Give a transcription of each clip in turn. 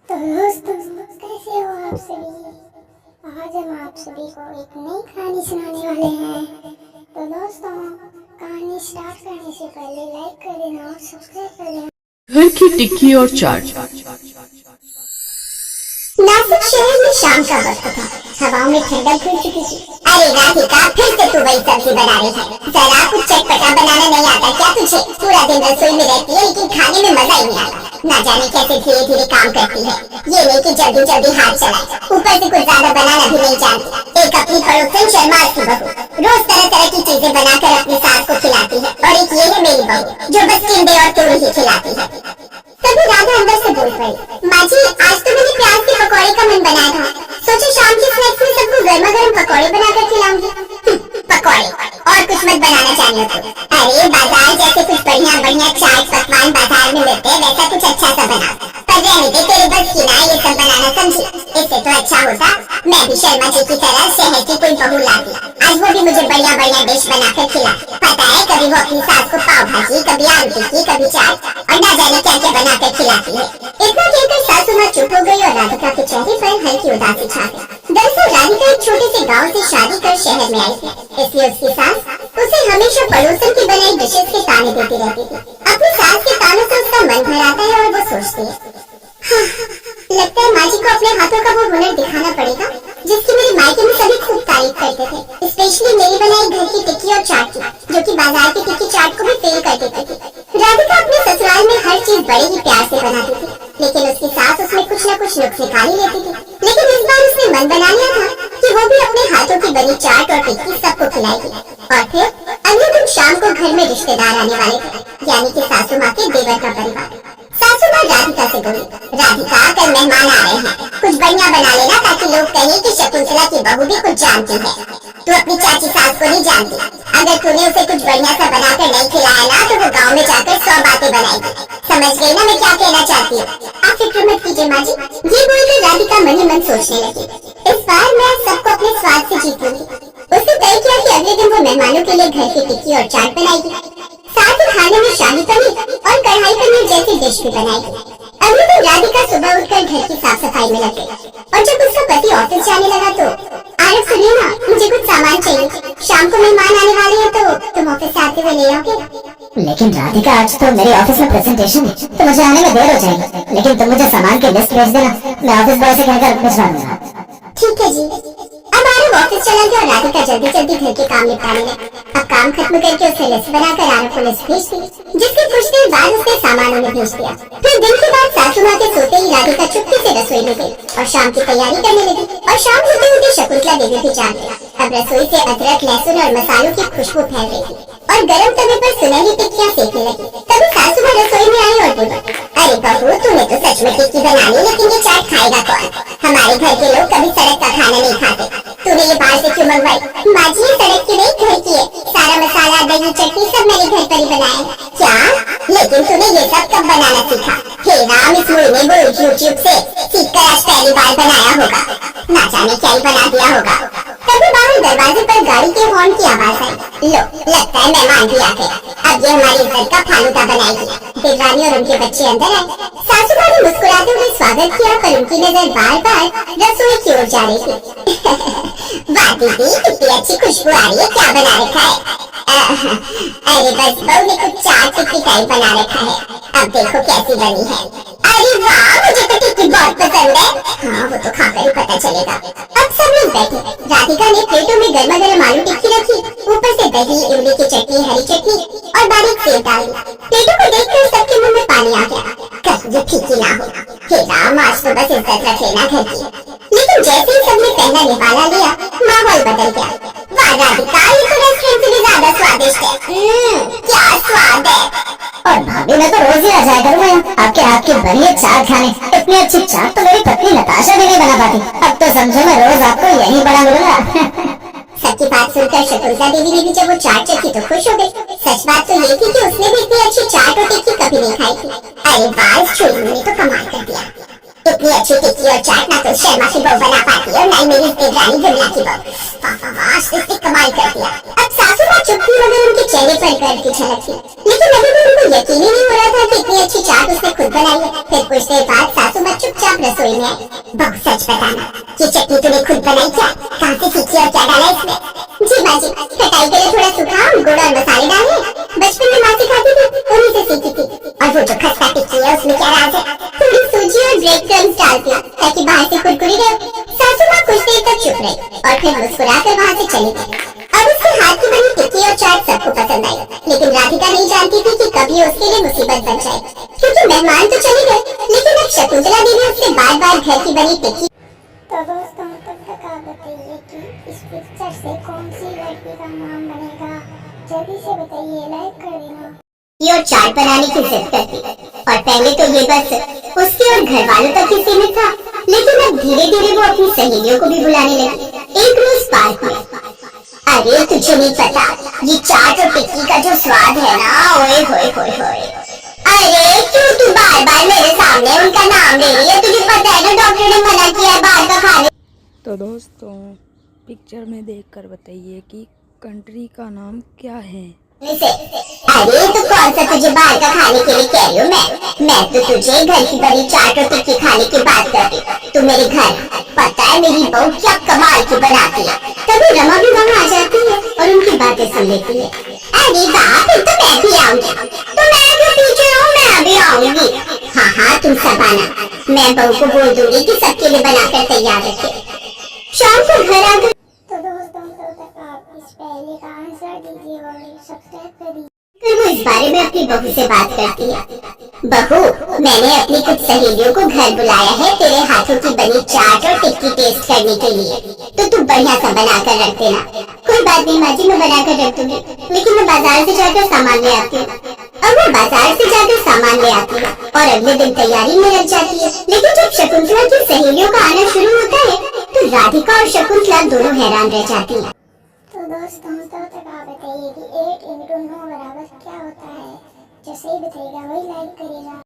तो दोस्तों कैसे हो आप सभी। आज हम आप सभी को एक नई कहानी सुनाने वाले हैं। तो दोस्तों कहानी स्टार्ट करने से पहले लाइक कर देना और सब्सक्राइब कर देना। घर की टिक्की और चाट। नासिक शहर में शाम का वक्त था। हवाओं में ठंडक घुल चुकी थी। अरे राधिका, फिर से तू वही सब्जी बना रही है। जरा कुछ चटपटा बनाना नहीं आता क्या तुझे? पूरा दिन रसोई में रहती है लेकिन खाने में मजा ही नहीं आता। ना जाने कैसे धीरे धीरे काम करती है। ये नहीं कि जल्दी जल्दी हाथ चलाए, ऊपर से कुछ ज्यादा बनाना भी नहीं जानती। एक अपनी पड़ोसन शर्मा की बहू रोज तरह तरह की चीजें बनाकर अपनी सास को खिलाती है, और एक ये है मेरी बहू जो बस टिंडे और तोड़ी ही खिलाती है। तभी राधा अंदर से बोल पड़ी, माँ जी आज तो मैंने प्याज के पकौड़े का मन बनाया था। सोचा शाम के स्नैक्स में सबको गर्मा गर्म पकौड़े बनाकर खिलाऊंगी। पकौड़े और कुछ मत बनाना चाहिए तो। अरे बाजार जैसे कुछ बढ़िया बढ़िया चाट पकवान बाजार में मिलते हैं वैसा कुछ अच्छा सा बना। पर रहने दे, तेरे बस की ना ये सब बनाना, समझी? इससे तो अच्छा होता मैं भी शर्मा जी की तरह शहर की कोई बहू लाती। आज वो भी मुझे बढ़िया बढ़िया डिश बनाकर खिला। पता है कभी वो अपनी सास को पाव भाजी, कभी आलू टिक्की, कभी चाट और ना जाने क्या क्या बनाकर खिलाती है। इतना कहकर सासू माँ चुप हो गई और राधिका के चेहरे पर हल्की उदासी छा गई। दरअसल राधिका एक छोटे से गांव से शादी कर शहर में आई थी, इसलिए उसकी सास उसे हमेशा पड़ोसन की बनाई डिशेस के ताने देती रहती थी। अपनी सास के तानों से उसका मन भर आता है और वो सोचती है, हाँ, लगता है माँ जी को अपने हाथों का वो हुनर दिखाना पड़ेगा जिसकी मेरे मायके में सभी खूब तारीफ करते थे, स्पेशली मेरी बनाई घर की टिक्की और चाट की, जो कि बाजार की टिक्की चाट को भी फेल कर देती थी। राधिका अपने ससुराल में हर चीज बड़े ही प्यार से बनाती थी, लेकिन उसकी सास उसमें कुछ न कुछ नुक्स निकाल ही लेती थी। लेकिन इस बार उसने मन बना लिया था कि वो भी अपने हाथों की बनी चाट और टिक्की सबको खिलाएगी। और फिर अगले दिन शाम को घर में रिश्तेदार आने वाले थे, यानी कि सासू माँ के देवर का परिवार। सासू माँ राधिका से बोली, राधिका कल मेहमान आ रहे हैं, कुछ बढ़िया बना लेना ताकि लोग कहें कि शकुंतला की बहू भी कुछ जानती है। तू अपनी चाची सास को नहीं जानती, अगर तूने उसे कुछ बढ़िया सा बनाकर नहीं खिलाया ना तो वो गाँव में जाकर 100 बातें बनाएगी। समझ गई ना मैं क्या कहना चाहती हूँ? आप फिक्र मत कीजिए माँ जी। ये बोलकर राधिका मन ही मन सोचने लगी, इस बार मैं सबको अपने स्वाद से जीत लूंगी। उसने तय किया कि अगले दिन वो मेहमानों के लिए घर की टिक्की और चाट बनाएगी, साथ ही खाने में शाही पनीर और कढ़ाई पनीर जैसी डिश भी बनाएगी। अगले दिन राधिका सुबह उठकर घर की साफ सफाई में लग गई, और जब उसका पति ऑफिस जाने लगा तो, आरफ सुनिए ना, मुझे कुछ सामान चाहिए, शाम को मेहमान आने वाले हैं तो तुम ऑफिस से आते हुए ले आओगे? लेकिन राधिका आज तो मेरे ऑफिस में प्रेजेंटेशन है तो मुझे आने में देर हो जाएगी, लेकिन तुम मुझे सामान की लिस्ट भेज देना, मैं ऑफिस बॉय से कहकर भिजवा दूंगा। ठीक है जी। अब आरव ऑफिस चला गया और राधिका जल्दी जल्दी घर के काम निपटाने लगी। अब काम खत्म करके उसने लिस्ट बनाकर आरव को लिस्ट भेज दी, जिसके कुछ देर बाद उसने सामान उन्हें भेज दिया। फिर दिन के बाद सासू माँ के सोते ही राधिका चुपके से रसोई में गई और शाम की तैयारी करने लगी। और शाम होते होते शकुंतला देवी भी जाग गई। अब रसोई से अदरक, लहसुन और मसालों की खुशबू फैल रही थी और गरम तवे पर सुनहरी टिक्कियाँ सेकने लगी। तभी सासू माँ रसोई में आई और बोली, अरे बहू तूने तो सच में टिक्की बना ली, लेकिन ये चाट खाएगा कौन? हमारे घर के लोग कभी सड़क का खाना नहीं खाते, तूने ये बाहर से क्यों मंगवाई? माँ जी ये सड़क की नहीं घर की है, सारा मसाला, दही, चटनी सब मैंने घर पर ही बनाया। क्या? लेकिन तूने ये सब कब बनाना सीखा? हे राम, इस मुझे वो यूट्यूब से सीखकर आज पहली बार बनाया होगा, ना जाने क्या ही बना दिया होगा। तभी बाहर दरवाजे पर गाड़ी के हॉर्न की आवाज आई। लो, लगता है मेहमान भी आ गए, अब ये हमारी इज्जत का फालूदा बनाएगी। देवरानी और उनके बच्चे अंदर आए। सासू माँ ने मुस्कुराते हुए स्वागत किया, पर उनकी नजर बार बार रसोई की ओर जा रही थी। वाह दीदी, कितनी अच्छी खुशबू आ रही है, क्या बना रखा है? अरे बस बहू ने कुछ चाट टिक्की टाइप बना रखा है, अब देखो कैसी बनी है। अरे वाह, मुझे तो टिक्की बहुत पसंद है। हाँ वो तो खाकर ही पता चलेगा। अब सब लोग बैठे। राधिका ने प्लेटों में गर्मा गर्म आलू टिक्की रखी, ऊपर से दही, इमली की चटनी, हरी चटनी और बारीक सेव डाल दी। प्लेटों को देखकर सबके मुंह में पानी आ गया। कहीं ये फीकी ना हो। हे राम, आज तो बस इज्जत रख लेना घर की। लेकिन जैसे ही सबने पहला निवाला लिया, माहौल बदल गया। वाह राधिका, ये तो रेस्टोरेंट से भी ज्यादा स्वादिष्ट है। क्या स्वाद है। और भाभी मैं तो रोज ही आ जाया करूँगा आपके हाथ की बनी है चाट खाने। इतनी अच्छी चाट तो मेरी पत्नी नताशा भी नहीं बना पाती, अब तो समझो मैं रोज आपको यही बड़ा मिलूंगा। सबकी बात सुनकर शकुंतला देवी ने भी जब वो चाट चखी तो खुश हो गई। सच बात तो ये थी कि उसने भी इतनी अच्छी चाट और टिक्की कभी नहीं खाई थी। अरे वाह, इस छोरी ने तो कमाल कर दिया। इतनी अच्छी टिक्की और चाट ना तो शर्मा की बहू बना पाती है और ना ही मेरी देवरानी विमला की बहू। वाह वाह वाह, इसने कमाल कर दिया। अब सासू माँ चुप थी, मगर उनके चेहरे पर गर्व की झलक थी। लेकिन अभी भी उनको यकीन ही नहीं हो रहा था कि इतनी अच्छी चाट उसने खुद बनाई है। फिर कुछ देर बाद सासू माँ चुपचाप रसोई में आई। बहुत सच बताना, ये चटनी तूने खुद बनाई क्या? कहाँ से सीखी और क्या डाला इसमें? जी माँ जी, खटाई के लिए थोड़ा सूखा गुड़ और मसाले डाले। बचपन में माँ सिखाती थी, उन्हीं से सीखी थी। और वो जो खस्ता टिक्की है उसमें क्या राज है? थोड़ी सूजी और ब्रेड क्रम्स डालती हूँ ताकि बाहर से कुरकुरी रहे। सासू माँ कुछ देर तक चुप रही और फिर मुस्कुराकर वहाँ से चली गई। अब उसके हाथ की बनी टिक्की और चाट सबको पसंद आई, लेकिन राधिका नहीं जानती थी कि कभी उसके लिए मुसीबत बन जाएगी, क्योंकि मेहमान तो चले गए, लेकिन अब शकुंतला देवी उससे बार बार घर की बनी टिक्की। तो दोस्तों तब तक आप बताइए कि इस पिक्चर से कौन सी लड़की का नाम बनेगा? जल्दी से बताइए, लाइक कर देना। और चाट बनाने की जिद करती, और पहले तो ये बस उसके और घर वालों तक ही सीमित था, लेकिन अब धीरे धीरे वो अपनी सहेलियों को भी बुलाने लगी। एक रोज पार्क में, अरे तुझे नहीं पता, ये चाट और टिक्की का जो स्वाद है ना, ओए होए होए होए। अरे क्यों तू बार बार मेरे सामने उनका नाम ले रही है? तुझे पता है ना डॉक्टर ने मना किया है बाहर का खाने। तो दोस्तों पिक्चर में देखकर बताइए कि कंट्री का नाम क्या है। अरे तो कौन सा तुझे बाहर का खाने के लिए कह रही हूँ मैं तो तुझे घर की बनी चाट और टिक्की खाने की बात कर रही हूँ। तू मेरे घर, पता है मेरी बहू क्या कमाल की बनाती है। तभी रमा भी वहाँ आ जाती है और उनकी बातें सुन लेती है। अरे वाह, फिर तो मैं भी आऊंगी। तो मैं क्यों पीछे हूँ, मैं भी आऊंगी। हाँ हाँ तुम सब आना, मैं बहू को बोल दूंगी कि सबके लिए बनाकर तैयार रखे। शाम को घर आकर तो दोस्तों तब तक आप इस पहले का आंसर दीजिए और सब्सक्राइब कर दीजिए। फिर वो इस बारे में अपनी बहू से बात करती है। बहू, मैंने अपनी कुछ सहेलियों को घर बुलाया है तेरे हाथों की बनी चाट और टिक्की टेस्ट करने के लिए, तो तू बढ़िया सा बना कर रख देना। कोई बात नहीं माँ जी, मैं बना कर रख दूंगी, लेकिन मैं बाजार से जाकर सामान ले आती हूँ। अब वो बाजार से जाकर सामान ले आती है और अगले दिन तैयारी में लग जाती है। लेकिन जब शकुंतला की सहेलियों का आना शुरू होता है तो राधिका और शकुंतला दोनों हैरान रह जाती है। तो दोस्तों तब तक आप बताइए कि 8 into 9 बराबर क्या होता है? जो सही बताएगा वही लाइक करेगा।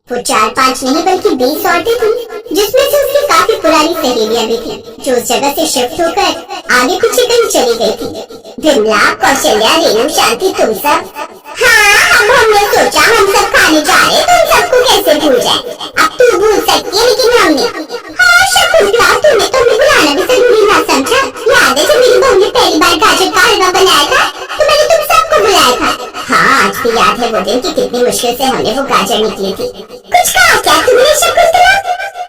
वो 4-5 नहीं बल्कि 20 औरतें थी, जिसमें से उसकी काफी पुरानी सहेलियां भी थी, जो उस जगह से शिफ्ट होकर आगे पीछे कहीं चली गई थी। विमला, कौशल्या, रेणु, शांति, तुम सब। हाँ, अब हमने सोचा हम सब खाने जा रहे, तो हम सबको कैसे भूल जाए। अब तू भूल सकती है लेकिन हमने। हाँ शकुंतला, तूने तो हमें बुलाना भी जरूरी ना समझा। याद है जब मेरी बहू ने पहली बार गाजर का हलवा बनाया था तो मैंने तुम सबको बुलाया था। हाँ आज भी याद है वो दिन कि कितनी मुश्किल से हमने वो गाजर निकली थी। कुछ कहा क्या तुमने शकुंतला?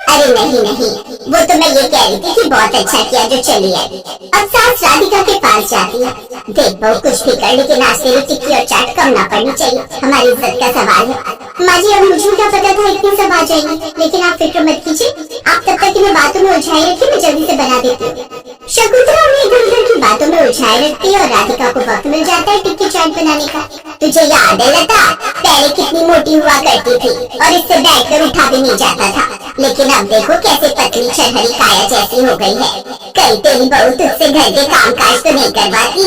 अरे नहीं, वो तो मैं ये कह रही थी कि बहुत अच्छा किया जो चली आई। अब सास राधिका के पास जाती है। देख बहू, कुछ भी कर लेकिन आज तेरी टिक्की और चाट कम ना पड़नी चाहिए, हमारी इज्जत का सवाल है। माँ जी, अब मुझे क्या पता था इतनी सब आ जाएंगी, लेकिन आप फिक्र मत कीजिए, आप तब तक इन बातों में उलझाए रखिए, मैं जल्दी से बना देती हूँ। शकुंतला उन्हें इधर उधर की बातों में उलझाए रखती है और राधिका को वक्त मिल जाता है टिक्की चाट बनाने का। तुझे याद है लता, पहले कितनी मोटी हुआ करती थी और इससे बैठकर उठा भी नहीं जाता था, लेकिन अब देखो कैसे पतली छरहरी काया जैसी हो गई है। कहीं तेरी बहू तुझसे घर के कामकाज तो नहीं करवाती।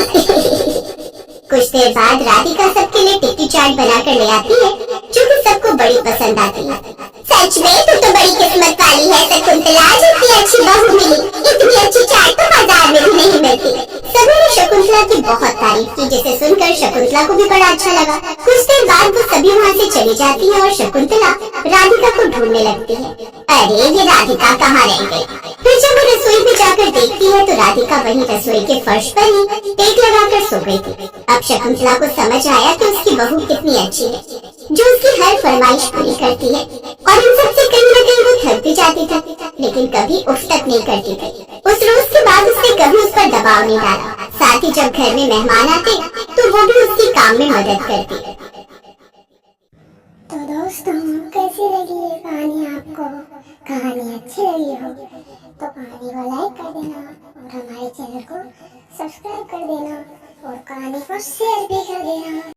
कुछ देर बाद राधिका सबके लिए टिक्की चाट बनाकर ले आती है, जो कि सबको बड़ी पसंद आती है। सच में तू तो बड़ी किस्मत वाली है शकुंतला, इतनी अच्छी बहू मिली। इतनी अच्छी चाट तो बाजार में भी नहीं मिलती। सभी ने शकुंतला की बहुत तारीफ की, जिसे सुनकर शकुंतला को भी बड़ा अच्छा लगा। कुछ देर बाद वो सभी वहाँ से चली जाती है और शकुंतला राधिका को ढूंढने लगती है। अरे ये राधिका कहाँ रह गई? फिर जब वो रसोई में जाकर देखती है तो राधिका वहीं रसोई के फर्श पर ही टेक लगाकर सो गई थी। अब शकुंतला को समझ आया कि उसकी बहू कितनी अच्छी है, जो उसकी हर फरमाइश पूरी करती है, और इन सबसे कहीं न कहीं वो थक भी जाती थी, लेकिन कभी उफ तक नहीं करती थी। उस रोज के बाद उसने कभी उस पर दबाव नहीं डाला। साथ ही जब घर में मेहमान आते तो वो भी उसके काम में मदद करती। तो दोस्तों कैसी लगी ये कहानी आपको? कहानी अच्छी लगी हो तो कहानी को लाइक कर देना और हमारे चैनल को सब्सक्राइब कर देना और कहानी को शेयर भी कर देना।